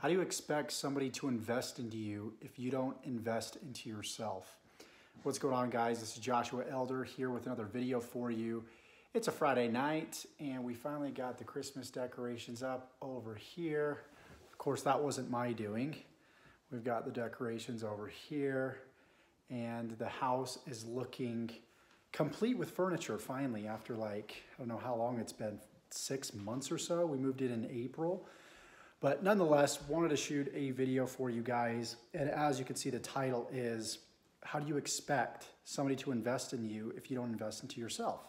How do you expect somebody to invest into you if you don't invest into yourself? What's going on, guys? This is Joshua Elder here with another video for you. It's a Friday night and we finally got the Christmas decorations up over here. Of course, that wasn't my doing. We've got the decorations over here and the house is looking complete with furniture finally after I don't know how long it's been, 6 months or so. We moved in April. But nonetheless, wanted to shoot a video for you guys. And as you can see, the title is, how do you expect somebody to invest in you if you don't invest into yourself?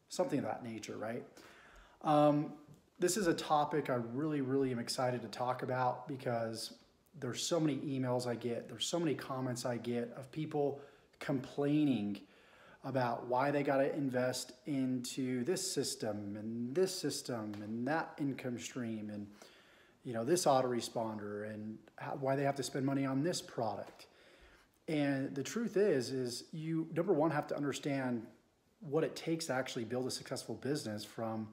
Something of that nature, right? This is a topic I really am excited to talk about because there's so many emails I get, there's so many comments I get of people complaining about why they got to invest into this system and that income stream and this autoresponder and why they have to spend money on this product. And the truth is you, number one, have to understand what it takes to actually build a successful business from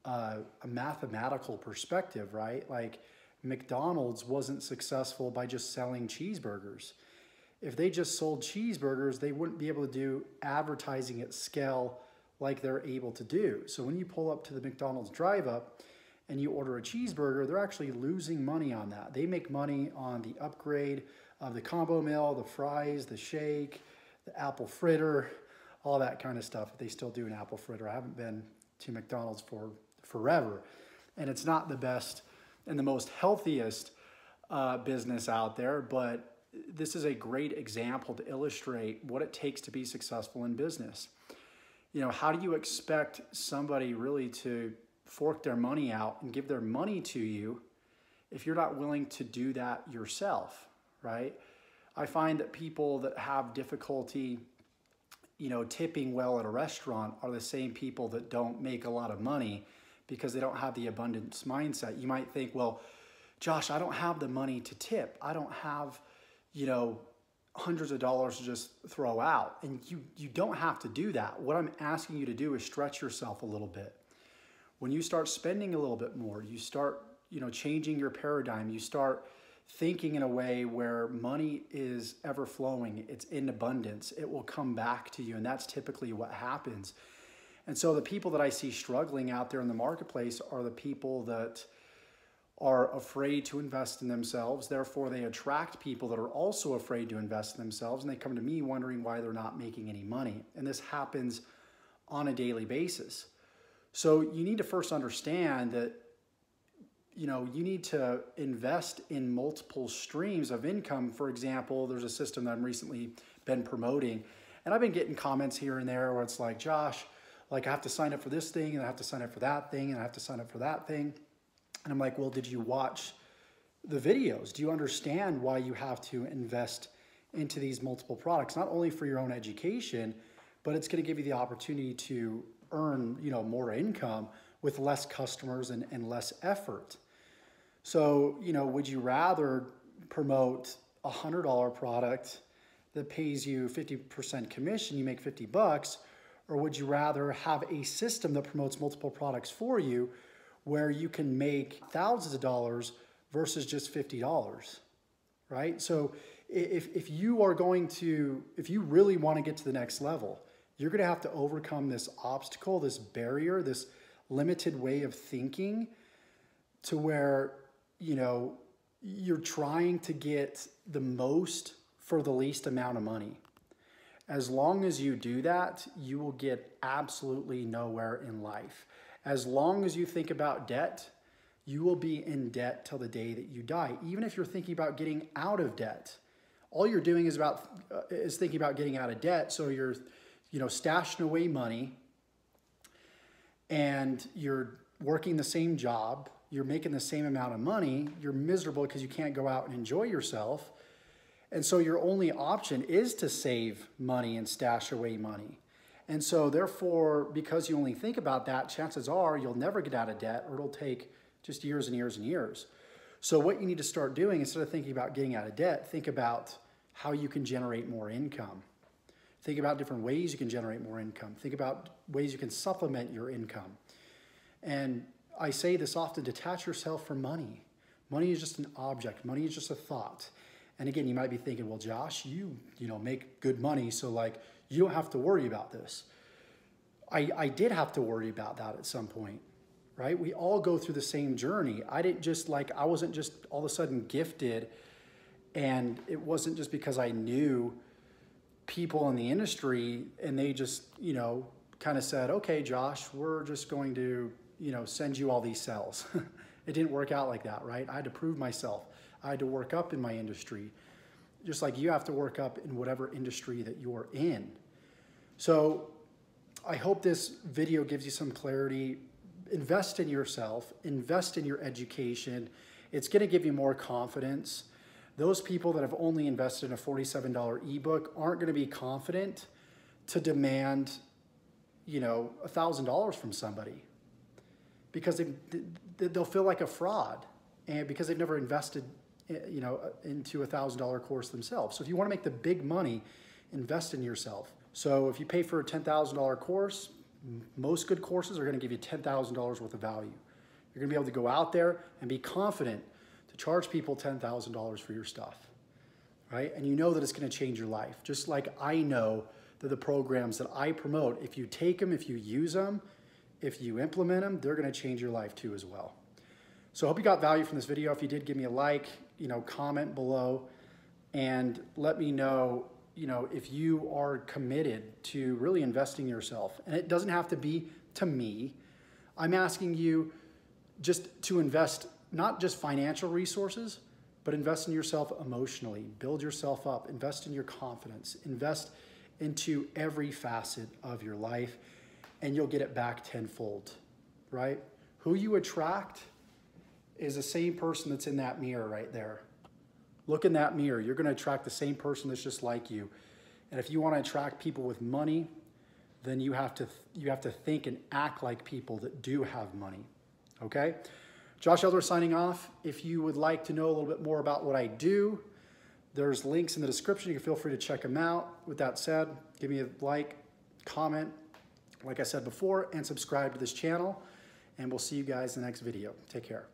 a mathematical perspective, right? Like McDonald's wasn't successful by just selling cheeseburgers. If they just sold cheeseburgers, they wouldn't be able to do advertising at scale like they're able to do. So when you pull up to the McDonald's drive-up and you order a cheeseburger, they're actually losing money on that. They make money on the upgrade of the combo meal, the fries, the shake, the apple fritter, all that kind of stuff. If they still do an apple fritter. I haven't been to McDonald's for forever. And it's not the best and the most healthiest business out there, but this is a great example to illustrate what it takes to be successful in business. How do you expect somebody really to fork their money out and give their money to you if you're not willing to do that yourself, right? I find that people that have difficulty, tipping well at a restaurant are the same people that don't make a lot of money because they don't have the abundance mindset. You might think, well, Josh, I don't have the money to tip. I don't have, hundreds of dollars to just throw out. And you don't have to do that. What I'm asking you to do is stretch yourself a little bit. When you start spending a little bit more, you start, changing your paradigm, you start thinking in a way where money is ever flowing, it's in abundance, it will come back to you. And that's typically what happens. And so the people that I see struggling out there in the marketplace are the people that are afraid to invest in themselves. Therefore, they attract people that are also afraid to invest in themselves. And they come to me wondering why they're not making any money. And this happens on a daily basis. So you need to first understand that, you need to invest in multiple streams of income. For example, there's a system that I've recently been promoting, and I've been getting comments here and there where it's like, Josh, I have to sign up for this thing, and I have to sign up for that thing, and I have to sign up for that thing. And I'm like, well, did you watch the videos? Do you understand why you have to invest into these multiple products? Not only for your own education, but it's going to give you the opportunity to earn, more income with less customers and less effort. So, would you rather promote a $100 product that pays you 50% commission, you make 50 bucks, or would you rather have a system that promotes multiple products for you where you can make thousands of dollars versus just $50, right? So if you really want to get to the next level, you're going to have to overcome this obstacle, this barrier, this limited way of thinking to where, you're trying to get the most for the least amount of money. As long as you do that, you will get absolutely nowhere in life. As long as you think about debt, you will be in debt till the day that you die. Even if you're thinking about getting out of debt, all you're doing is thinking about getting out of debt. So you're stashing away money and you're working the same job, you're making the same amount of money, you're miserable because you can't go out and enjoy yourself. And so your only option is to save money and stash away money. And so therefore, because you only think about that, chances are you'll never get out of debt, or it'll take just years and years and years. So what you need to start doing, instead of thinking about getting out of debt, think about how you can generate more income. Think about different ways you can generate more income. Think about ways you can supplement your income. And I say this often, detach yourself from money. Money is just an object. Money is just a thought. And again, you might be thinking, well, Josh, you make good money, so like you don't have to worry about this. I did have to worry about that at some point, right? We all go through the same journey. I wasn't just all of a sudden gifted, and it wasn't just because I knew people in the industry and they just, kind of said, okay, Josh, we're just going to, send you all these cells. It didn't work out like that, right? I had to prove myself. I had to work up in my industry, just like you have to work up in whatever industry that you're in. So I hope this video gives you some clarity. Invest in yourself, invest in your education. It's gonna give you more confidence. Those people that have only invested in a $47 ebook aren't gonna be confident to demand, $1,000 from somebody, because they'll feel like a fraud, and because they've never invested into a $1,000 course themselves. So if you want to make the big money, invest in yourself. So if you pay for a $10,000 course, most good courses are going to give you $10,000 worth of value. You're going to be able to go out there and be confident to charge people $10,000 for your stuff, right? And you know that it's going to change your life. Just like I know that the programs that I promote, if you take them, if you use them, if you implement them, they're going to change your life too as well. So I hope you got value from this video. If you did, give me a like, comment below, and let me know, if you are committed to really investing in yourself. And it doesn't have to be to me. I'm asking you just to invest, not just financial resources, but invest in yourself emotionally, build yourself up, invest in your confidence, invest into every facet of your life, and you'll get it back tenfold, right? Who you attract is the same person that's in that mirror right there. Look in that mirror. You're going to attract the same person that's just like you. And if you want to attract people with money, then you have to think and act like people that do have money. Okay? Josh Elder signing off. If you would like to know a little bit more about what I do, there's links in the description. You can feel free to check them out. With that said, give me a like, comment, like I said before, and subscribe to this channel. And we'll see you guys in the next video. Take care.